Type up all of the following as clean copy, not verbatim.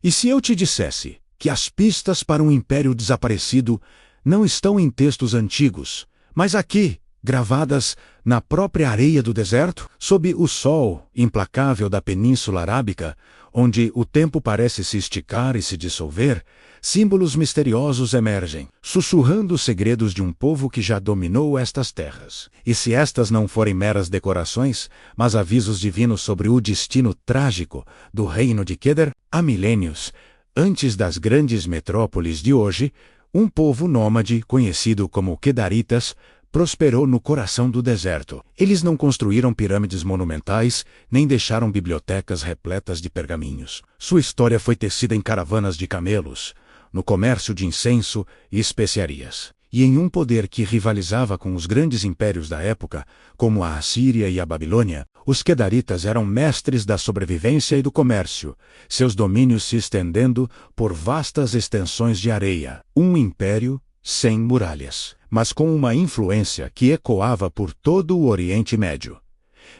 E se eu te dissesse que as pistas para um império desaparecido não estão em textos antigos, mas aqui, gravadas na própria areia do deserto, sob o sol implacável da Península Arábica, onde o tempo parece se esticar e se dissolver, símbolos misteriosos emergem, sussurrando os segredos de um povo que já dominou estas terras. E se estas não forem meras decorações, mas avisos divinos sobre o destino trágico do reino de Kedar, há milênios, antes das grandes metrópoles de hoje, um povo nômade conhecido como Kedaritas prosperou no coração do deserto. Eles não construíram pirâmides monumentais, nem deixaram bibliotecas repletas de pergaminhos. Sua história foi tecida em caravanas de camelos, no comércio de incenso e especiarias, e em um poder que rivalizava com os grandes impérios da época, como a Assíria e a Babilônia. Os Kedaritas eram mestres da sobrevivência e do comércio, seus domínios se estendendo por vastas extensões de areia. Um império sem muralhas, mas com uma influência que ecoava por todo o Oriente Médio.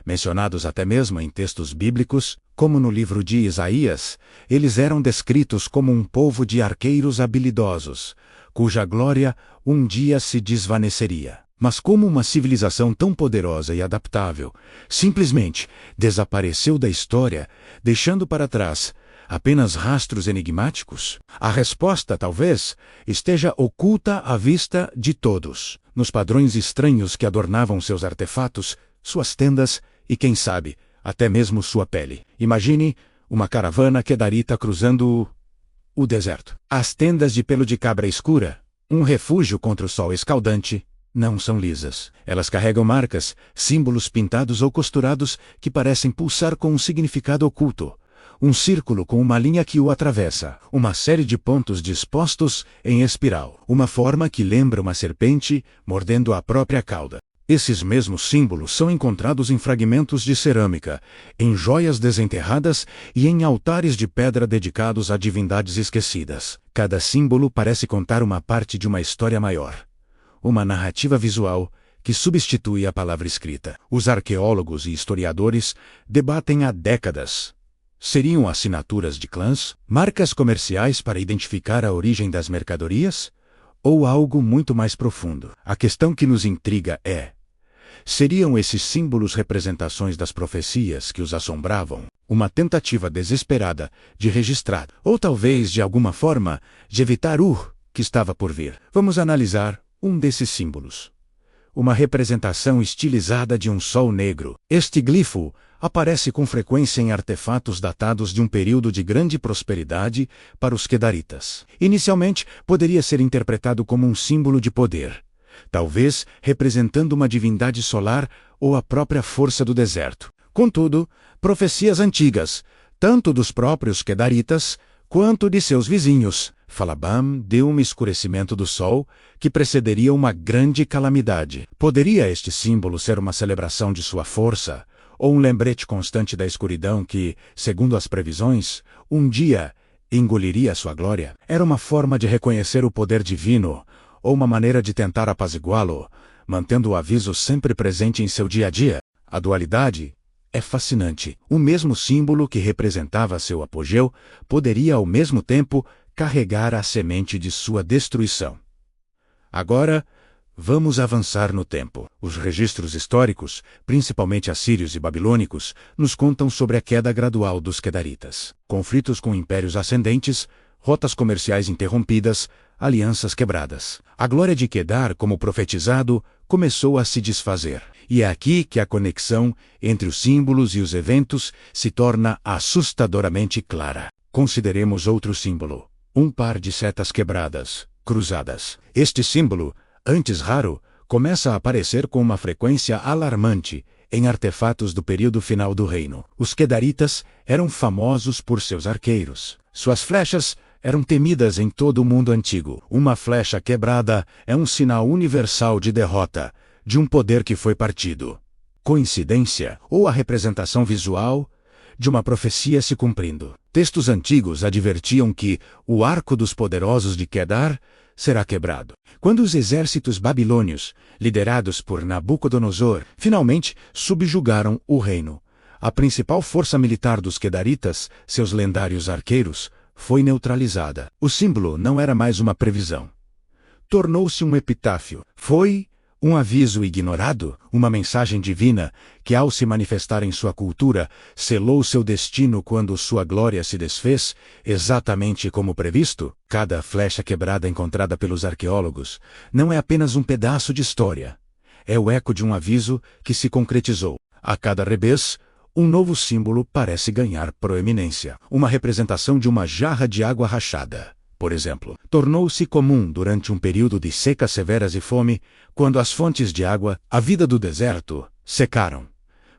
Mencionados até mesmo em textos bíblicos, como no livro de Isaías, eles eram descritos como um povo de arqueiros habilidosos, cuja glória um dia se desvaneceria. Mas como uma civilização tão poderosa e adaptável simplesmente desapareceu da história, deixando para trás apenas rastros enigmáticos? A resposta, talvez, esteja oculta à vista de todos, nos padrões estranhos que adornavam seus artefatos, suas tendas e, quem sabe, até mesmo sua pele. Imagine uma caravana kedarita cruzando o deserto. As tendas de pelo de cabra escura, um refúgio contra o sol escaldante, não são lisas. Elas carregam marcas, símbolos pintados ou costurados que parecem pulsar com um significado oculto. Um círculo com uma linha que o atravessa, uma série de pontos dispostos em espiral, uma forma que lembra uma serpente mordendo a própria cauda. Esses mesmos símbolos são encontrados em fragmentos de cerâmica, em joias desenterradas e em altares de pedra dedicados a divindades esquecidas. Cada símbolo parece contar uma parte de uma história maior. Uma narrativa visual que substitui a palavra escrita. Os arqueólogos e historiadores debatem há décadas. Seriam assinaturas de clãs, marcas comerciais para identificar a origem das mercadorias? Ou algo muito mais profundo? A questão que nos intriga é: seriam esses símbolos representações das profecias que os assombravam? Uma tentativa desesperada de registrar, ou talvez de alguma forma, de evitar o que estava por vir. Vamos analisar um desses símbolos. Uma representação estilizada de um sol negro. Este glifo aparece com frequência em artefatos datados de um período de grande prosperidade para os Kedaritas. Inicialmente, poderia ser interpretado como um símbolo de poder, talvez representando uma divindade solar ou a própria força do deserto. Contudo, profecias antigas, tanto dos próprios Kedaritas quanto de seus vizinhos, Falabam, deu um escurecimento do sol que precederia uma grande calamidade. Poderia este símbolo ser uma celebração de sua força, ou um lembrete constante da escuridão que, segundo as previsões, um dia engoliria sua glória? Era uma forma de reconhecer o poder divino, ou uma maneira de tentar apaziguá-lo, mantendo o aviso sempre presente em seu dia a dia? A dualidade é fascinante. O mesmo símbolo que representava seu apogeu poderia ao mesmo tempo carregar a semente de sua destruição. Agora, vamos avançar no tempo. Os registros históricos, principalmente assírios e babilônicos, nos contam sobre a queda gradual dos Kedaritas. Conflitos com impérios ascendentes, rotas comerciais interrompidas, alianças quebradas. A glória de Kedar, como profetizado, começou a se desfazer. E é aqui que a conexão entre os símbolos e os eventos se torna assustadoramente clara. Consideremos outro símbolo. Um par de setas quebradas, cruzadas. Este símbolo, antes raro, começa a aparecer com uma frequência alarmante em artefatos do período final do reino. Os Kedaritas eram famosos por seus arqueiros. Suas flechas eram temidas em todo o mundo antigo. Uma flecha quebrada é um sinal universal de derrota, de um poder que foi partido. Coincidência ou a representação visual de uma profecia se cumprindo? Textos antigos advertiam que o arco dos poderosos de Kedar será quebrado. Quando os exércitos babilônios, liderados por Nabucodonosor, finalmente subjugaram o reino, a principal força militar dos Kedaritas, seus lendários arqueiros, foi neutralizada. O símbolo não era mais uma previsão. Tornou-se um epitáfio. Foi um aviso ignorado, uma mensagem divina que, ao se manifestar em sua cultura, selou seu destino quando sua glória se desfez, exatamente como previsto. Cada flecha quebrada encontrada pelos arqueólogos não é apenas um pedaço de história. É o eco de um aviso que se concretizou. A cada revés, um novo símbolo parece ganhar proeminência. Uma representação de uma jarra de água rachada, por exemplo, tornou-se comum durante um período de secas severas e fome, quando as fontes de água, a vida do deserto, secaram,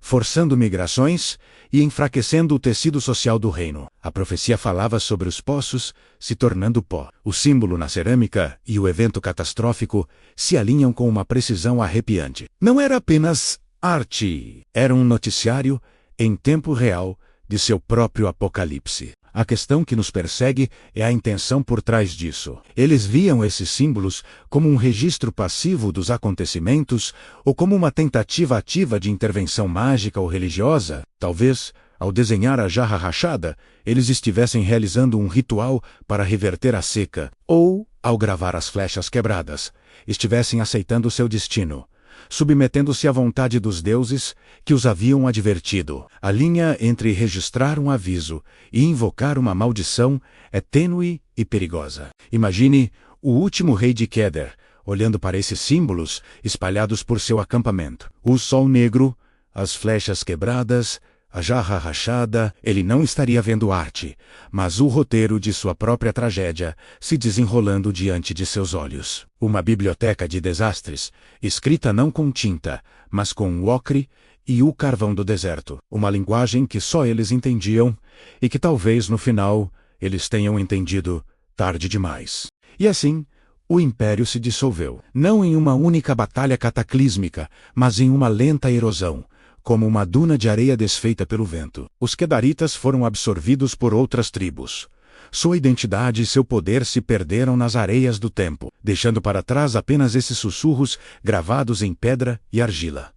forçando migrações e enfraquecendo o tecido social do reino. A profecia falava sobre os poços se tornando pó. O símbolo na cerâmica e o evento catastrófico se alinham com uma precisão arrepiante. Não era apenas arte, era um noticiário em tempo real de seu próprio apocalipse. A questão que nos persegue é a intenção por trás disso. Eles viam esses símbolos como um registro passivo dos acontecimentos ou como uma tentativa ativa de intervenção mágica ou religiosa. Talvez, ao desenhar a jarra rachada, eles estivessem realizando um ritual para reverter a seca. Ou, ao gravar as flechas quebradas, estivessem aceitando seu destino, submetendo-se à vontade dos deuses que os haviam advertido. A linha entre registrar um aviso e invocar uma maldição é tênue e perigosa. Imagine o último rei de Kedar, olhando para esses símbolos espalhados por seu acampamento. O sol negro, as flechas quebradas, a jarra rachada. Ele não estaria vendo arte, mas o roteiro de sua própria tragédia se desenrolando diante de seus olhos. Uma biblioteca de desastres, escrita não com tinta, mas com o ocre e o carvão do deserto. Uma linguagem que só eles entendiam e que talvez no final eles tenham entendido tarde demais. E assim, o império se dissolveu, não em uma única batalha cataclísmica, mas em uma lenta erosão, como uma duna de areia desfeita pelo vento. Os Kedaritas foram absorvidos por outras tribos. Sua identidade e seu poder se perderam nas areias do tempo, deixando para trás apenas esses sussurros gravados em pedra e argila.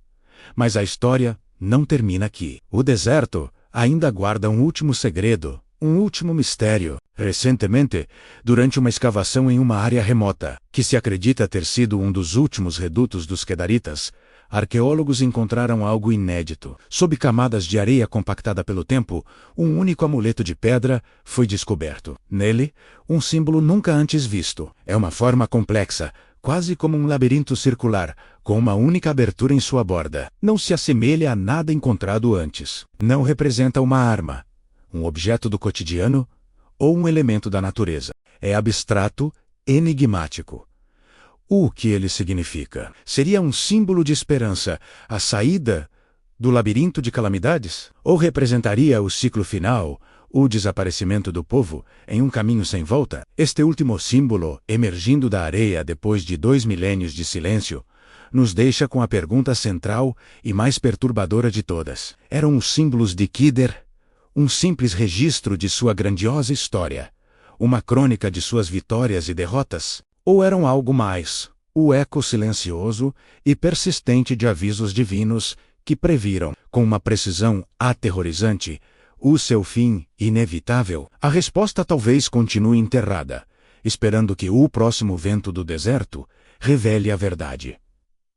Mas a história não termina aqui. O deserto ainda guarda um último segredo, um último mistério. Recentemente, durante uma escavação em uma área remota, que se acredita ter sido um dos últimos redutos dos Kedaritas, arqueólogos encontraram algo inédito. Sob camadas de areia compactada pelo tempo, um único amuleto de pedra foi descoberto. Nele, um símbolo nunca antes visto. É uma forma complexa, quase como um labirinto circular, com uma única abertura em sua borda. Não se assemelha a nada encontrado antes. Não representa uma arma, um objeto do cotidiano ou um elemento da natureza. É abstrato, enigmático. O que ele significa? Seria um símbolo de esperança, a saída do labirinto de calamidades? Ou representaria o ciclo final, o desaparecimento do povo, em um caminho sem volta? Este último símbolo, emergindo da areia depois de 2 milênios de silêncio, nos deixa com a pergunta central e mais perturbadora de todas. Eram os símbolos de Kedar um simples registro de sua grandiosa história, uma crônica de suas vitórias e derrotas? Ou eram algo mais, o eco silencioso e persistente de avisos divinos que previram, com uma precisão aterrorizante, o seu fim inevitável? A resposta talvez continue enterrada, esperando que o próximo vento do deserto revele a verdade.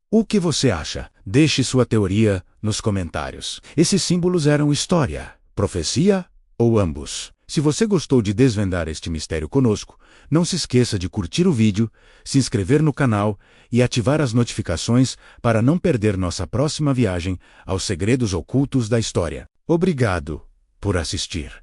O que você acha? Deixe sua teoria nos comentários. Esses símbolos eram história, profecia ou ambos? Se você gostou de desvendar este mistério conosco, não se esqueça de curtir o vídeo, se inscrever no canal e ativar as notificações para não perder nossa próxima viagem aos segredos ocultos da história. Obrigado por assistir.